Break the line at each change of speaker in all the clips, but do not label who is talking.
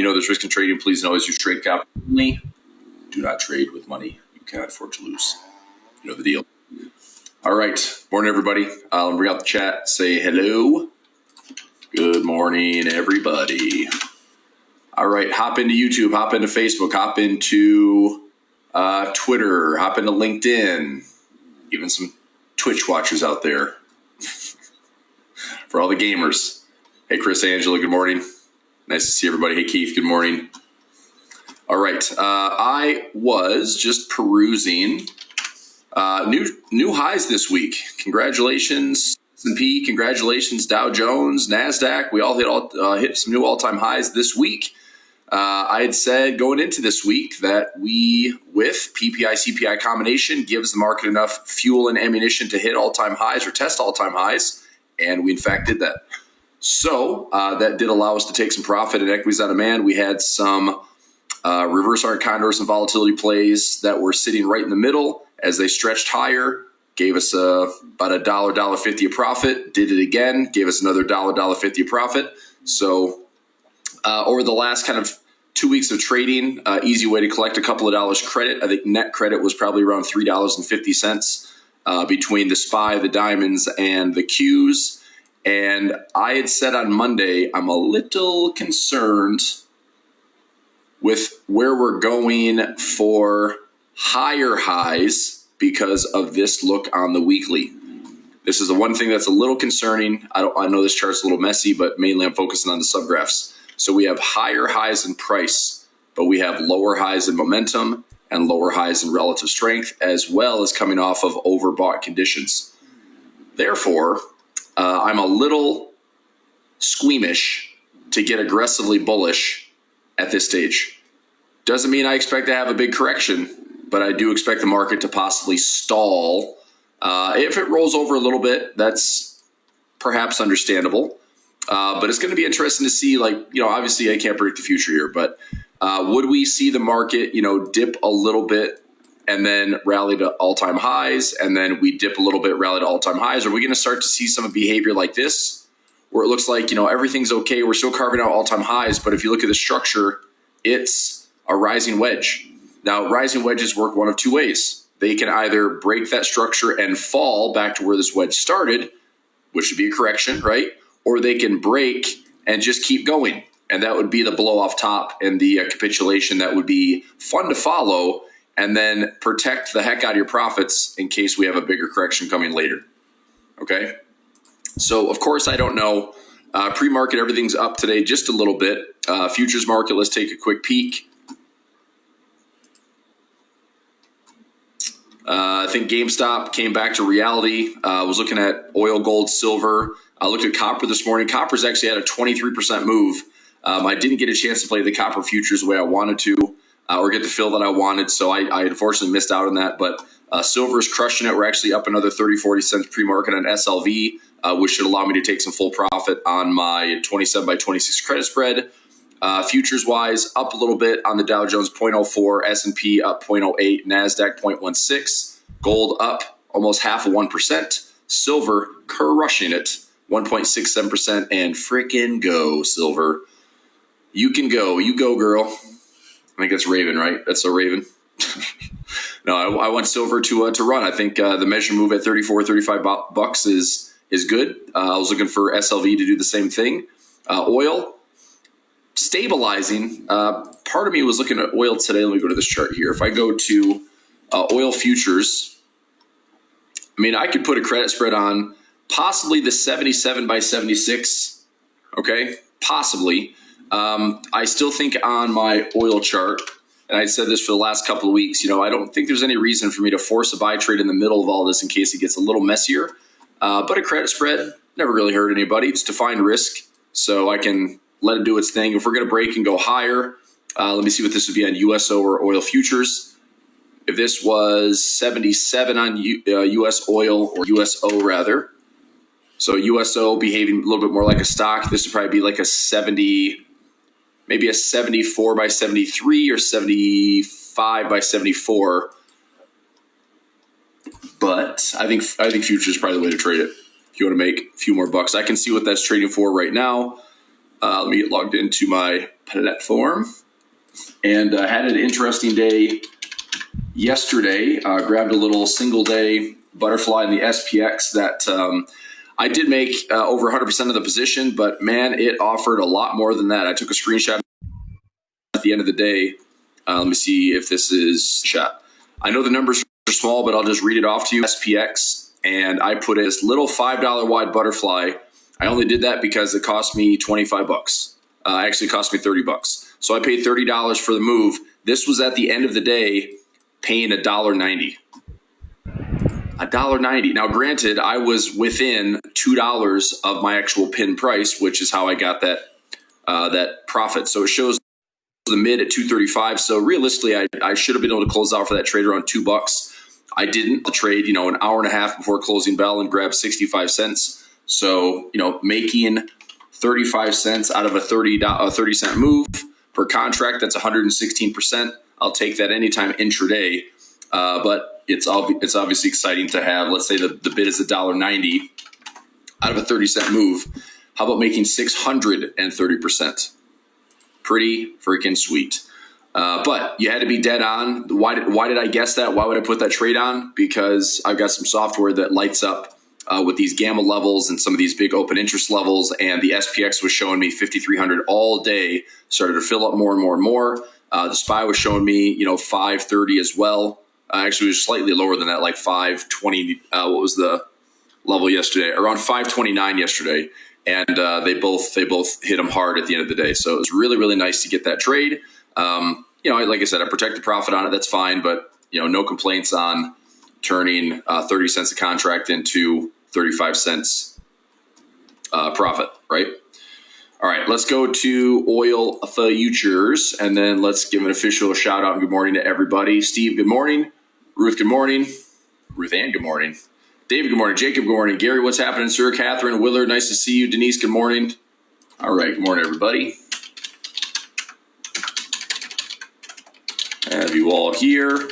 there's risk in trading. Please always use trade cap only. Do not trade with money you cannot afford to lose. You know the deal. All right. Morning, everybody. I'll bring out the chat. Say hello. Good morning, everybody. All right. Hop into YouTube. Hop into Facebook. Hop into Twitter. Hop into LinkedIn. Even some Twitch watchers out there. For all the gamers. Hey, Chris, Angela, good morning. Nice to see everybody. Hey, Keith, good morning. All right. I was just perusing new highs this week. Congratulations, S&P. Congratulations, Dow Jones, NASDAQ. We all hit some new all-time highs this week. I had said going into this week that we, with PPI-CPI combination, gives the market enough fuel and ammunition to hit all-time highs or test all-time highs, and we in fact did that. So that did allow us to take some profit in equities on demand. We had some reverse arc condors and volatility plays that were sitting right in the middle as they stretched higher, gave us about a $1.50 a profit, did it again, gave us another $1.50 a profit. So over the last kind of 2 weeks of trading, easy way to collect a couple of dollars credit. I think net credit was probably around $3.50 between the SPY, the diamonds, and the Qs. And I had said on Monday, I'm a little concerned with where we're going for higher highs because of this look on the weekly. This is the one thing that's a little concerning. I know this chart's a little messy, but mainly I'm focusing on the subgraphs. So we have higher highs in price, but we have lower highs in momentum and lower highs in relative strength, as well as coming off of overbought conditions. Therefore, I'm a little squeamish to get aggressively bullish at this stage. Doesn't mean I expect to have a big correction, but I do expect the market to possibly stall. If it rolls over a little bit, that's perhaps understandable. But it's going to be interesting to see, obviously I can't predict the future here, but would we see the market, dip a little bit and then rally to all-time highs, and then we dip a little bit, rally to all-time highs? Are we going to start to see some behavior like this, where it looks like, everything's okay, we're still carving out all-time highs, but if you look at the structure, it's a rising wedge. Now, rising wedges work one of two ways. They can either break that structure and fall back to where this wedge started, which would be a correction, right? Or they can break and just keep going, and that would be the blow off top and the capitulation that would be fun to follow, and then protect the heck out of your profits in case we have a bigger correction coming later. Okay? So, of course, I don't know. Pre-market, everything's up today just a little bit. Futures market, let's take a quick peek. I think GameStop came back to reality. I was looking at oil, gold, silver. I looked at copper this morning. Copper's actually had a 23% move. I didn't get a chance to play the copper futures the way I wanted to, or get the fill that I wanted, so I unfortunately missed out on that. But silver is crushing it. We're actually up another 30-40 cents pre-market on SLV, which should allow me to take some full profit on my 27 by 26 credit spread. Futures-wise, up a little bit on the Dow Jones, 0.04, S&P up 0.08, NASDAQ 0.16, gold up almost 0.5%, silver crushing it, 1.67%, and freaking go, silver. You can go. You go, girl. I think that's Raven, right? That's a Raven. No, I want silver to run. I think the measure move at 35 bucks is good. I was looking for SLV to do the same thing. Oil, stabilizing. Part of me was looking at oil today. Let me go to this chart here. If I go to oil futures, I could put a credit spread on possibly the 77 by 76. Okay, possibly. I still think on my oil chart, and I said this for the last couple of weeks, I don't think there's any reason for me to force a buy trade in the middle of all this in case it gets a little messier. But a credit spread never really hurt anybody. It's defined risk, so I can let it do its thing. If we're going to break and go higher, let me see what this would be on USO or oil futures. If this was 77 on US oil, or USO rather, so USO behaving a little bit more like a stock, this would probably be like a 70, maybe a 74 by 73 or 75 by 74. But I think futures is probably the way to trade it if you want to make a few more bucks. I can see what that's trading for right now. Let me get logged into my platform. And had an interesting day yesterday. Grabbed a little single day butterfly in the SPX that I did make over 100% of the position, but man, it offered a lot more than that. I took a screenshot at the end of the day. Let me see if this is shot. I know the numbers are small, but I'll just read it off to you. SPX, and I put this little $5 wide butterfly. I only did that because it cost me 25 bucks. Actually, it cost me 30 bucks. So I paid $30 for the move. This was at the end of the day, paying $1.90. $1.90. Now, granted, I was within $2 of my actual pin price, which is how I got that profit. So it shows the mid at 235. So realistically, I should have been able to close out for that trade around $2. I didn't. The trade, an hour and a half before closing bell and grabbed 65 cents. So, making 35 cents out of a 30 cent move per contract, that's 116%. I'll take that anytime intraday. But it's obviously exciting to have, let's say the bid is $1.90 out of a 30 cent move. How about making 630%? Pretty freaking sweet. But you had to be dead on. Why did I guess that? Why would I put that trade on? Because I've got some software that lights up with these gamma levels and some of these big open interest levels. And the SPX was showing me 5,300 all day, started to fill up more and more and more. The SPY was showing me, 530 as well. Actually, it was slightly lower than that, like 520. What was the level yesterday? Around 529 yesterday. And they both hit them hard at the end of the day. So it was really, really nice to get that trade. Like I said, I protect the profit on it. That's fine. But, no complaints on turning 30 cents a contract into 35 cents profit, right? All right, let's go to oil futures, and then let's give an official shout out and good morning to everybody. Steve, good morning. Ruth, good morning. Ruth Ann, good morning. David, good morning. Jacob, good morning. Gary, what's happening, sir? Catherine, Willard, nice to see you. Denise, good morning. All right, good morning, everybody. Have you all here.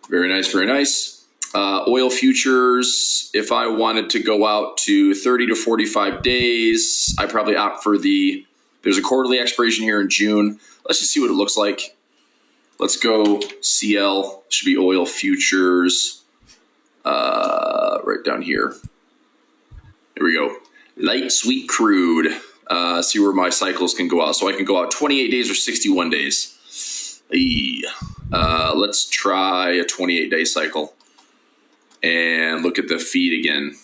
Very nice, very nice. Oil futures, if I wanted to go out to 30 to 45 days, I probably opt for there's a quarterly expiration here in June. Let's just see what it looks like. Let's go CL, should be oil futures. Right down here. Here we go. Light sweet crude. See where my cycles can go out. So I can go out 28 days or 61 days. Let's try a 28-day cycle and look at the feed again.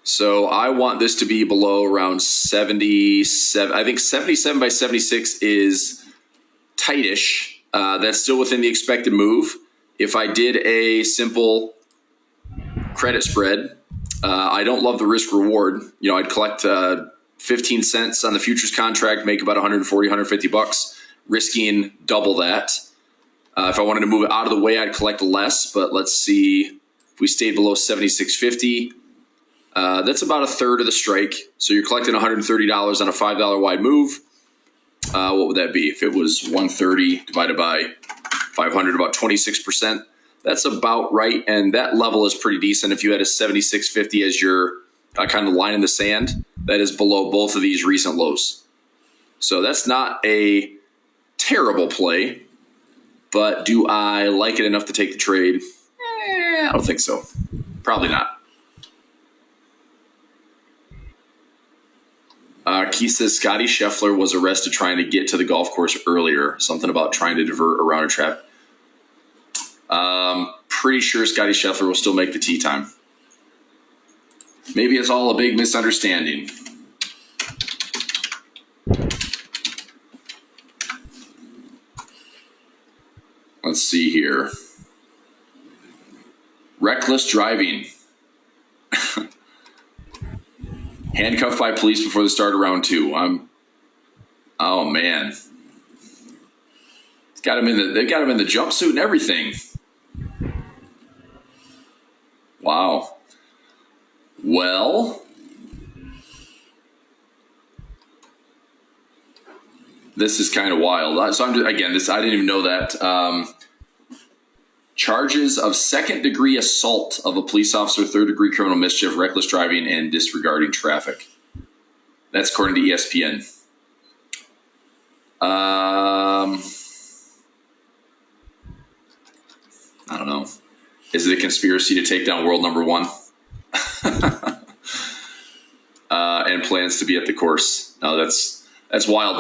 So I want this to be below around 77. I think 77 by 76 is tightish. That's still within the expected move. If I did a simple credit spread, I don't love the risk reward. I'd collect 15 cents on the futures contract, make about 140, 150 bucks, risking double that. If I wanted to move it out of the way, I'd collect less, but let's see if we stayed below 76.50. That's about a third of the strike. So you're collecting $130 on a $5 wide move. What would that be? If it was 130 divided by 500, about 26%. That's about right. And that level is pretty decent. If you had a 76.50 as your kind of line in the sand, that is below both of these recent lows. So that's not a terrible play, but do I like it enough to take the trade? I don't think so. Probably not. Keith says Scotty Scheffler was arrested trying to get to the golf course earlier. Something about trying to divert around a trap. Pretty sure Scotty Scheffler will still make the tee time. Maybe it's all a big misunderstanding. Let's see here. Reckless driving. Handcuffed by police before the start of round 2. Oh man. They got him in the jumpsuit and everything. Wow. Well, this is kind of wild. So I didn't even know that. Charges of second-degree assault of a police officer, third-degree criminal mischief, reckless driving, and disregarding traffic. That's according to ESPN. I don't know. Is it a conspiracy to take down world number one? And plans to be at the course. No, that's wild.